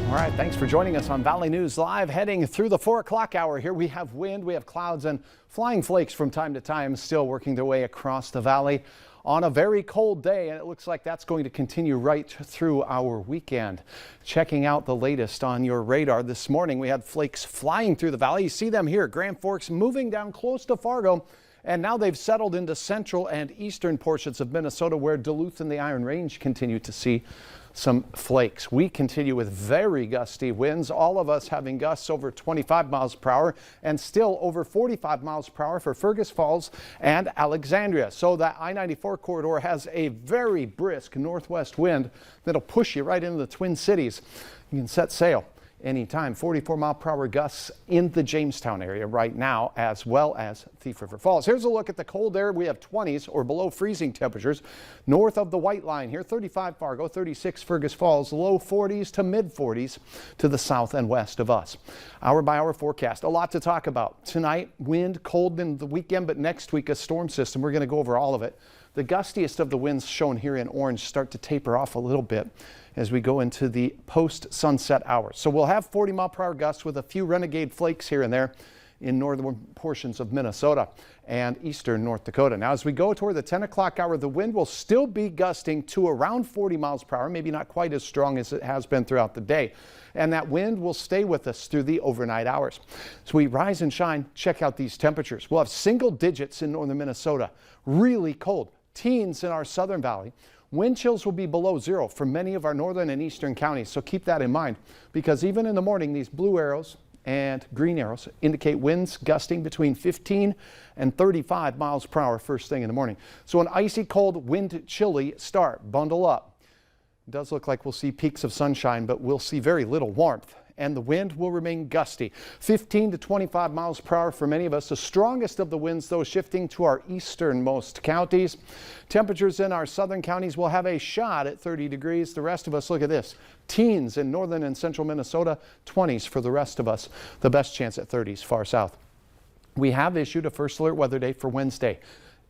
All right, thanks for joining us on Valley News Live. Heading through the 4 o'clock hour here, we have wind, we have clouds and flying flakes from time to time still working their way across the valley on a very cold day, and it looks like that's going to continue right through our weekend. Checking out the latest on your radar this morning, we had flakes flying through the valley. You see them here, Grand Forks moving down close to Fargo, and now they've settled into central and eastern portions of Minnesota, where Duluth and the Iron Range continue to see some flakes. We continue with very gusty winds, all of us having gusts over 25 miles per hour and still over 45 miles per hour for Fergus Falls and Alexandria. So that I-94 corridor has a very brisk northwest wind that'll push you right into the Twin Cities. You can set sail anytime. 44-mile-per-hour gusts in the Jamestown area right now, as well as Thief River Falls. Here's a look at the cold air. We have 20s or below freezing temperatures north of the white line here. 35 Fargo, 36 Fergus Falls, low 40s to mid 40s to the south and west of us. Hour by hour forecast. A lot to talk about tonight. Wind, cold in the weekend, but next week a storm system. We're going to go over all of it. The gustiest of the winds shown here in orange start to taper off a little bit as we go into the post-sunset hours. So we'll have 40-mile-per-hour gusts with a few renegade flakes here and there in northern portions of Minnesota and eastern North Dakota. Now, as we go toward the 10 o'clock hour, the wind will still be gusting to around 40 miles per hour, maybe not quite as strong as it has been throughout the day. And that wind will stay with us through the overnight hours. So we rise and shine. Check out these temperatures. We'll have single digits in northern Minnesota, really cold. Teens in our southern valley. Wind chills will be below zero for many of our northern and eastern counties, so keep that in mind, because even in the morning, these blue arrows and green arrows indicate winds gusting between 15 and 35 miles per hour first thing in the morning. So an icy cold, wind chilly start. Bundle up. It does look like we'll see peaks of sunshine, but we'll see very little warmth, and the wind will remain gusty. 15 to 25 miles per hour for many of us. The strongest of the winds, though, shifting to our easternmost counties. Temperatures in our southern counties will have a shot at 30 degrees. The rest of us, look at this. Teens in northern and central Minnesota, 20s for the rest of us. The best chance at 30s far south. We have issued a first alert weather day for Wednesday.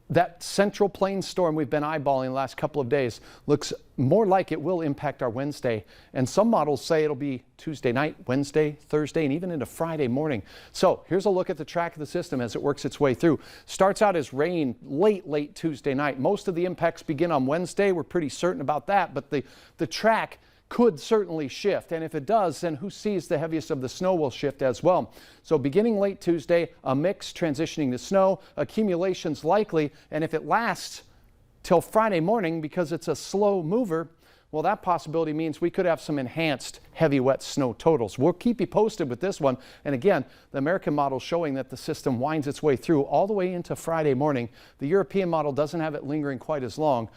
That Central Plains storm we've been eyeballing the last couple of days looks more like it will impact our Wednesday. And some models say it'll be Tuesday night, Wednesday, Thursday, and even into Friday morning. So here's a look at the track of the system as it works its way through. Starts out as rain late Tuesday night. Most of the impacts begin on Wednesday. We're pretty certain about that, but the track could certainly shift, and if it does, then who sees the heaviest of the snow will shift as well. So beginning late Tuesday, a mix transitioning to snow, accumulations likely, and if it lasts till Friday morning because it's a slow mover, well, that possibility means we could have some enhanced heavy wet snow totals. We'll keep you posted with this one, and again, the American model showing that the system winds its way through all the way into Friday morning. The European model doesn't have it lingering quite as long.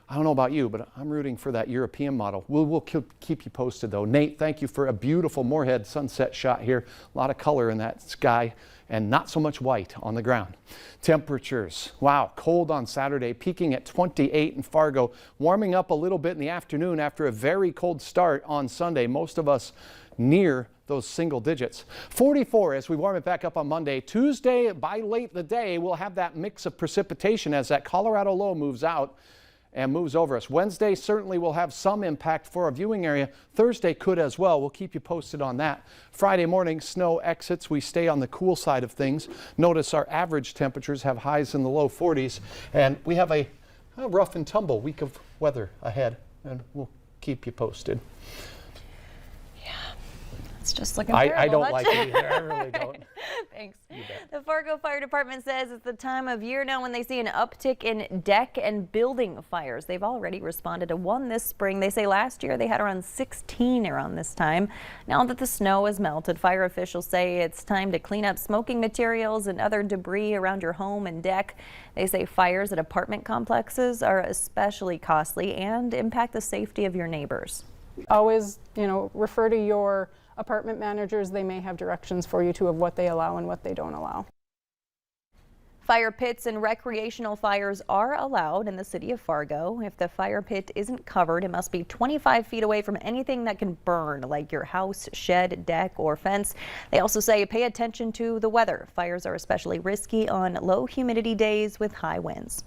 I don't know about you, but I'm rooting for that European model. We'll keep you posted, though. Nate, thank you for a beautiful Moorhead sunset shot here. A lot of color in that sky and not so much white on the ground. Temperatures, wow, cold on Saturday, peaking at 28 in Fargo, warming up a little bit in the afternoon after a very cold start on Sunday. Most of us near those single digits. 44 as we warm it back up on Monday. Tuesday, by late in the day, we'll have that mix of precipitation as that Colorado low moves out and moves over us. Wednesday certainly will have some impact for our viewing area. Thursday could as well. We'll keep you posted on that. Friday morning, snow exits. We stay on the cool side of things. Notice our average temperatures have highs in the low 40s, and we have a rough and tumble week of weather ahead, and we'll keep you posted. It's just looking I terrible. don't like it either. I really don't. Thanks. The Fargo Fire Department says it's the time of year now when they see an uptick in deck and building fires. They've already responded to one this spring. They say last year they had around 16 around this time. Now that the snow has melted, fire officials say it's time to clean up smoking materials and other debris around your home and deck. They say fires at apartment complexes are especially costly and impact the safety of your neighbors. Always, refer to your apartment managers. They may have directions for you too of what they allow and what they don't allow. Fire pits and recreational fires are allowed in the city of Fargo. If the fire pit isn't covered, it must be 25 feet away from anything that can burn, like your house, shed, deck, or fence. They also say pay attention to the weather. Fires are especially risky on low humidity days with high winds.